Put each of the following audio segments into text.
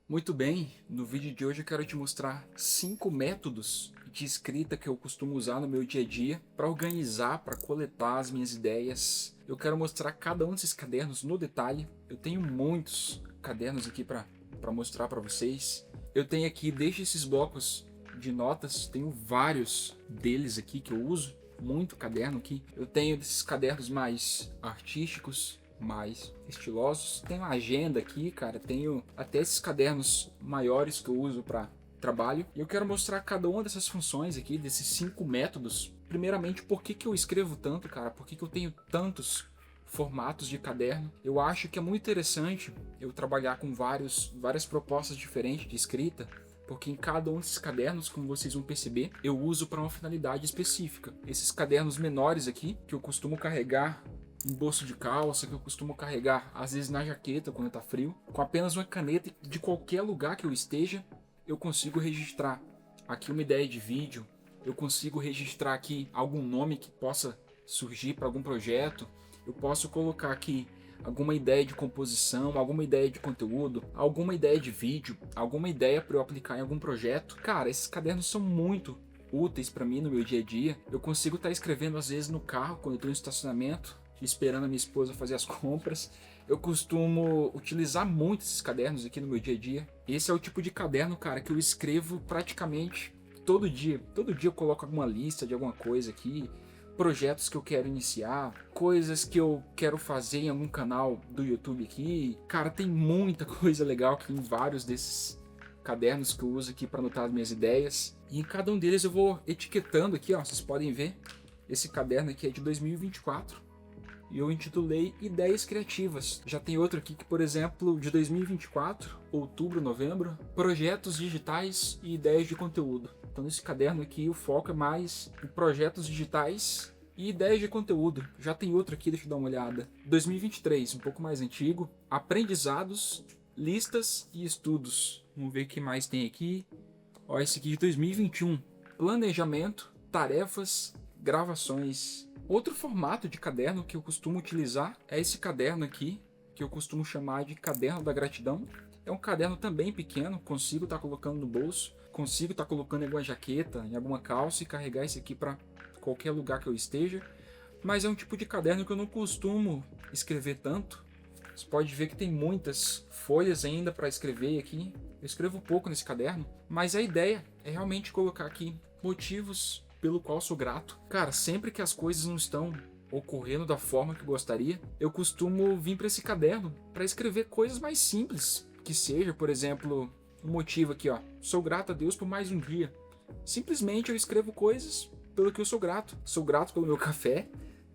Muito bem, no vídeo de hoje eu quero te mostrar 5 métodos de escrita que eu costumo usar no meu dia a dia para organizar, para coletar as minhas ideias. Eu quero mostrar cada um desses cadernos no detalhe. Eu tenho muitos cadernos aqui para mostrar para vocês. Eu tenho aqui desde esses blocos de notas, tenho vários deles aqui que eu uso, muito caderno aqui. Eu tenho desses cadernos mais artísticos, mais estilosos. Tenho uma agenda aqui, cara. Tenho até esses cadernos maiores que eu uso para trabalho. E eu quero mostrar cada uma dessas funções aqui, desses 5 métodos. Primeiramente, por que eu escrevo tanto, cara? Por que eu tenho tantos formatos de caderno? Eu acho que é muito interessante eu trabalhar com várias propostas diferentes de escrita, porque em cada um desses cadernos, como vocês vão perceber, eu uso para uma finalidade específica. Esses cadernos menores aqui, que eu costumo carregar em bolso de calça, que eu costumo carregar às vezes na jaqueta quando tá frio, com apenas uma caneta, de qualquer lugar que eu esteja, eu consigo registrar aqui uma ideia de vídeo, eu consigo registrar aqui algum nome que possa surgir para algum projeto, eu posso colocar aqui alguma ideia de composição, alguma ideia de conteúdo, alguma ideia de vídeo, alguma ideia para eu aplicar em algum projeto. Cara, esses cadernos são muito úteis para mim no meu dia a dia. Eu consigo estar escrevendo às vezes no carro, quando eu estou no estacionamento, esperando a minha esposa fazer as compras. Eu costumo utilizar muito esses cadernos aqui no meu dia a dia. Esse é o tipo de caderno, cara, que eu escrevo praticamente todo dia. Todo dia eu coloco alguma lista de alguma coisa aqui, projetos que eu quero iniciar, coisas que eu quero fazer em algum canal do YouTube aqui. Cara, tem muita coisa legal aqui em vários desses cadernos que eu uso aqui para anotar as minhas ideias. E em cada um deles eu vou etiquetando aqui, ó, vocês podem ver. Esse caderno aqui é de 2024 e eu intitulei Ideias Criativas. Já tem outro aqui que, por exemplo, de 2024, outubro, novembro, Projetos Digitais e Ideias de Conteúdo. Então nesse caderno aqui o foco é mais em projetos digitais e ideias de conteúdo. Já tem outro aqui, deixa eu dar uma olhada. 2023, um pouco mais antigo, Aprendizados, Listas e Estudos. Vamos ver o que mais tem aqui. Ó, esse aqui de 2021, Planejamento, Tarefas, Gravações. Outro formato de caderno que eu costumo utilizar é esse caderno aqui, que eu costumo chamar de Caderno da Gratidão. É um caderno também pequeno, consigo estar colocando no bolso, consigo estar colocando em alguma jaqueta, em alguma calça e carregar esse aqui para qualquer lugar que eu esteja. Mas é um tipo de caderno que eu não costumo escrever tanto. Você pode ver que tem muitas folhas ainda para escrever aqui. Eu escrevo pouco nesse caderno, mas a ideia é realmente colocar aqui motivos pelo qual sou grato. Cara, sempre que as coisas não estão ocorrendo da forma que eu gostaria, eu costumo vir para esse caderno para escrever coisas mais simples, que seja, por exemplo, um motivo aqui, ó. Sou grato a Deus por mais um dia. Simplesmente eu escrevo coisas pelo que eu sou grato. Sou grato pelo meu café.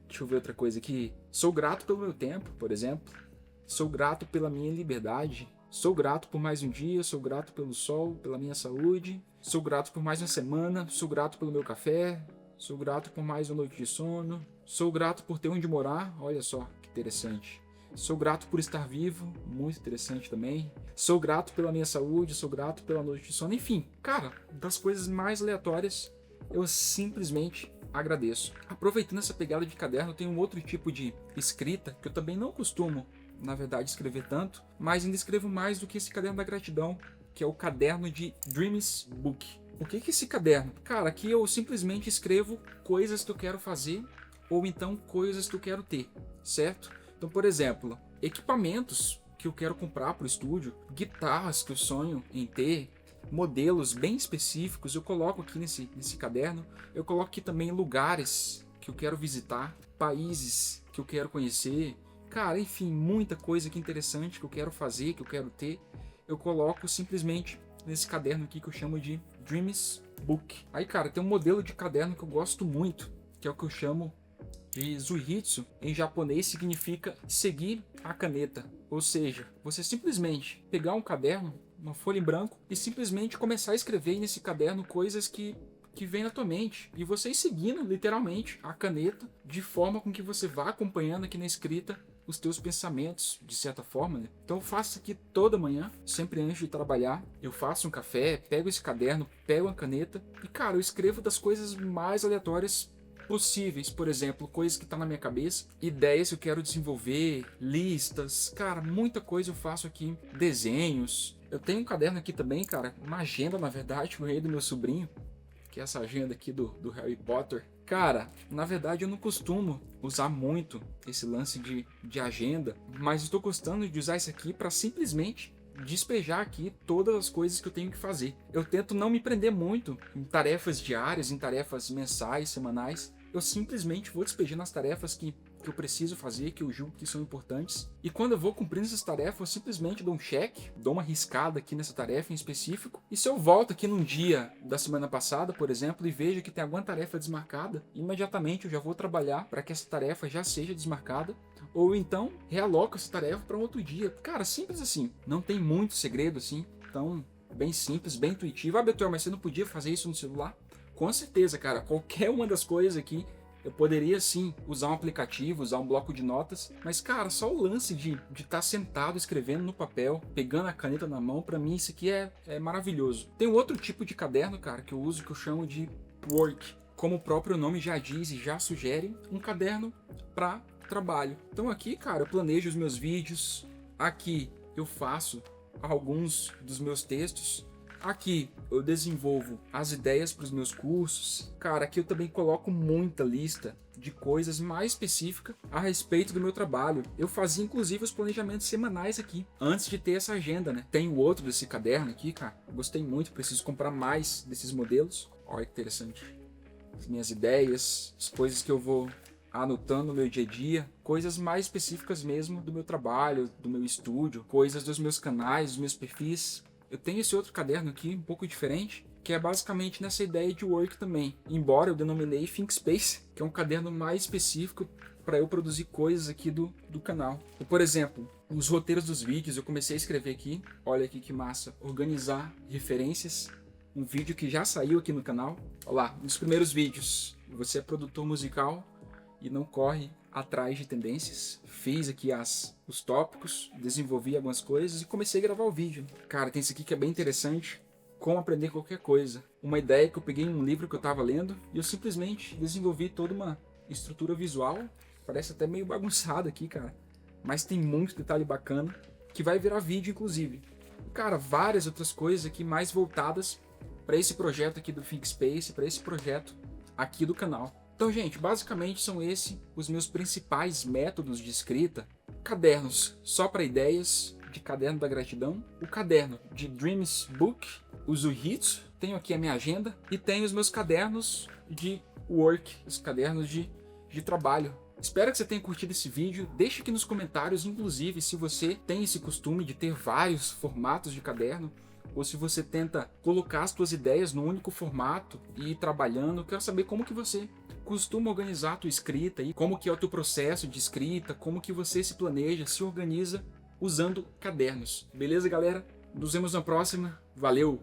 Deixa eu ver outra coisa aqui. Sou grato pelo meu tempo, por exemplo. Sou grato pela minha liberdade. Sou grato por mais um dia, sou grato pelo sol, pela minha saúde, sou grato por mais uma semana, sou grato pelo meu café, sou grato por mais uma noite de sono, sou grato por ter onde morar, olha só que interessante. Sou grato por estar vivo, muito interessante também. Sou grato pela minha saúde, sou grato pela noite de sono, enfim, cara, das coisas mais aleatórias, eu simplesmente agradeço. Aproveitando essa pegada de caderno, tem um outro tipo de escrita que eu também não costumo, na verdade, escrever tanto, mas ainda escrevo mais do que esse caderno da gratidão, que é o caderno de Dreams Book. O que é esse caderno? Cara, aqui eu simplesmente escrevo coisas que eu quero fazer ou então coisas que eu quero ter, certo? Então, por exemplo, equipamentos que eu quero comprar para o estúdio, guitarras que eu sonho em ter, modelos bem específicos, eu coloco aqui nesse caderno. Eu coloco aqui também lugares que eu quero visitar, países que eu quero conhecer. Cara, enfim, muita coisa que interessante que eu quero fazer, que eu quero ter, eu coloco simplesmente nesse caderno aqui que eu chamo de Dreams Book. Aí, cara, tem um modelo de caderno que eu gosto muito, que é o que eu chamo de Zuihitsu. Em japonês significa seguir a caneta. Ou seja, você simplesmente pegar um caderno, uma folha em branco, e simplesmente começar a escrever nesse caderno coisas que vem na tua mente, e você ir seguindo literalmente a caneta, de forma com que você vá acompanhando aqui na escrita os teus pensamentos, de certa forma, né? Então eu faço isso aqui toda manhã, sempre antes de trabalhar. Eu faço um café, pego esse caderno, pego uma caneta e, cara, eu escrevo das coisas mais aleatórias possíveis. Por exemplo, coisas que estão na minha cabeça, ideias que eu quero desenvolver, listas, cara, muita coisa eu faço aqui, desenhos. Eu tenho um caderno aqui também, cara, uma agenda, na verdade, que eu ganhei do meu sobrinho, que é essa agenda aqui do Harry Potter. Cara, na verdade eu não costumo usar muito esse lance de agenda, mas estou gostando de usar isso aqui para simplesmente despejar aqui todas as coisas que eu tenho que fazer. Eu tento não me prender muito em tarefas diárias, em tarefas mensais, semanais. Eu simplesmente vou despejando as tarefas que eu preciso fazer, que eu julgo que são importantes. E quando eu vou cumprindo essas tarefas, eu simplesmente dou um check, dou uma riscada aqui nessa tarefa em específico. E se eu volto aqui num dia da semana passada, por exemplo, e vejo que tem alguma tarefa desmarcada, imediatamente eu já vou trabalhar para que essa tarefa já seja desmarcada. Ou então, realoco essa tarefa para um outro dia. Cara, simples assim. Não tem muito segredo assim. Então, bem simples, bem intuitivo. Ah, Betor, mas você não podia fazer isso no celular? Com certeza, cara. Qualquer uma das coisas aqui eu poderia sim usar um aplicativo, usar um bloco de notas, mas cara, só o lance de estar sentado escrevendo no papel, pegando a caneta na mão, pra mim isso aqui é maravilhoso. Tem um outro tipo de caderno, cara, que eu uso, que eu chamo de work. Como o próprio nome já diz e já sugere, um caderno para trabalho. Então aqui, cara, eu planejo os meus vídeos, aqui eu faço alguns dos meus textos, aqui eu desenvolvo as ideias para os meus cursos. Cara, aqui eu também coloco muita lista de coisas mais específicas a respeito do meu trabalho. Eu fazia inclusive os planejamentos semanais aqui, antes de ter essa agenda, né? Tem o outro desse caderno aqui, cara. Gostei muito, preciso comprar mais desses modelos. Olha que interessante. As minhas ideias, as coisas que eu vou anotando no meu dia a dia, coisas mais específicas mesmo do meu trabalho, do meu estúdio, coisas dos meus canais, dos meus perfis. Eu tenho esse outro caderno aqui, um pouco diferente, que é basicamente nessa ideia de work também. Embora eu denominei ThinkSpace, que é um caderno mais específico para eu produzir coisas aqui do canal. E, por exemplo, os roteiros dos vídeos eu comecei a escrever aqui. Olha aqui que massa. Organizar referências. Um vídeo que já saiu aqui no canal. Olha lá, nos primeiros vídeos. Você é produtor musical e não corre atrás de tendências. Fiz aqui os tópicos, desenvolvi algumas coisas e comecei a gravar o vídeo. Cara, tem isso aqui que é bem interessante. Como aprender qualquer coisa. Uma ideia que eu peguei em um livro que eu estava lendo e eu simplesmente desenvolvi toda uma estrutura visual. Parece até meio bagunçado aqui, cara. Mas tem muito detalhe bacana que vai virar vídeo, inclusive. Cara, várias outras coisas aqui mais voltadas para esse projeto aqui do ThinkSpace, para esse projeto aqui do canal. Então, gente, basicamente são esses os meus principais métodos de escrita. Cadernos só para ideias, de caderno da gratidão. O caderno de Dreams Book, o Zuhitsu. Tenho aqui a minha agenda. E tenho os meus cadernos de work, os cadernos de trabalho. Espero que você tenha curtido esse vídeo. Deixe aqui nos comentários, inclusive, se você tem esse costume de ter vários formatos de caderno, ou se você tenta colocar as suas ideias num único formato e ir trabalhando. Eu quero saber como que você costuma organizar a tua escrita e como que é o teu processo de escrita, como que você se planeja, se organiza usando cadernos. Beleza, galera? Nos vemos na próxima. Valeu!